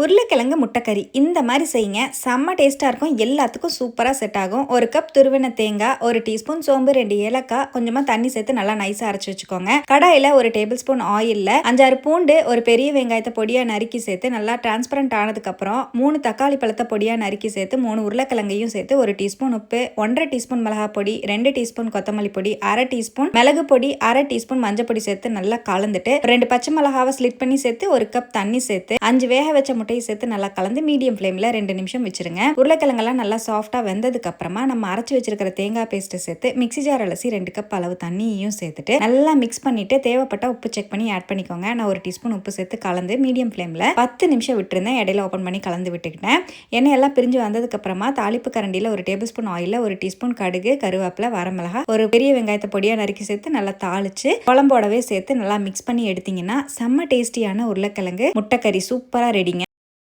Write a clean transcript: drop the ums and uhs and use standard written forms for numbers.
உருளைக்கிழங்கு முட்டைக்கறி இந்த மாதிரி செய்யுங்க. செம்ம டேஸ்ட்டாக இருக்கும். எல்லாத்துக்கும் சூப்பராக செட் ஆகும். ஒரு கப் துருவின தேங்காய், ஒரு டீஸ்பூன் சோம்பு, 2 ஏலக்காய், கொஞ்சமாக தண்ணி சேர்த்து நல்லா நைஸாக அரைச்சி வச்சுக்கோங்க. கடாயில் ஒரு டேபிள் ஸ்பூன் ஆயிலில் 5-6 பூண்டு, ஒரு பெரிய வெங்காயத்தை பொடியாக நறுக்கி சேர்த்து நல்லா டிரான்ஸ்பரண்ட் ஆனதுக்கப்புறம் 3 தக்காளி பழத்தை பொடியாக நறுக்கி சேர்த்து 3 உருளைக்கிழங்கையும் சேர்த்து 1 டீஸ்பூன் உப்பு, 1.5 டீஸ்பூன் மிளகாய் பொடி, 2 டீஸ்பூன் கொத்தமல்லி பொடி, 1/2 டீஸ்பூன் மிளகு பொடி, 1/2 டீஸ்பூன் மஞ்சள் பொடி சேர்த்து நல்லா கலந்துட்டு 2 பச்சை மிளகாவை ஸ்லிட் பண்ணி சேர்த்து 1 கப் தண்ணி சேர்த்து 5 வேக வச்ச முட்டையை சேர்த்து நல்லா கலந்து மீடியம் ஃப்ளேமில் 2 நிமிஷம் வச்சிருங்க. உருளைக்கிழங்கெல்லாம் நல்லா சாஃப்டாக வெந்ததுக்கு அப்புறமா நம்ம அரைச்சி வச்சிருக்கிற தேங்காய் பேஸ்ட் சேர்த்து மிக்ஸி ஜார் அலசி 2 கப் அளவு தண்ணியையும் சேர்த்துட்டு நல்லா மிக்ஸ் பண்ணிட்டு தேவைப்பட்ட உப்பு செக் பண்ணி ஆட் பண்ணிக்கோங்க. நான் 1 டீஸ்பூன் உப்பு சேர்த்து கலந்து மீடியம் ஃப்ளேமில் 10 நிமிஷம் விட்டுருந்தேன். இடையில ஓப்பன் பண்ணி கலந்து விட்டுக்கிட்டேன். எண்ணெய் எல்லாம் பிரிஞ்சு வந்ததுக்கு அப்புறமா தாளிப்பு கரண்டியில் 1 டேபிள் ஸ்பூன் ஆயிலில் 1 டீஸ்பூன் கடுகு, கருவேப்பிலை, வரமிளகாய், ஒரு பெரிய வெங்காயத்தை பொடியாக நறுக்கி சேர்த்து நல்லா தாளிச்சு குழம்போடவே சேர்த்து நல்லா மிக்ஸ் பண்ணி எடுத்தீங்கன்னா செம்ம டேஸ்டியான உருளைக்கிழங்கு முட்டைக்கறி சூப்பராக ரெடிங்க.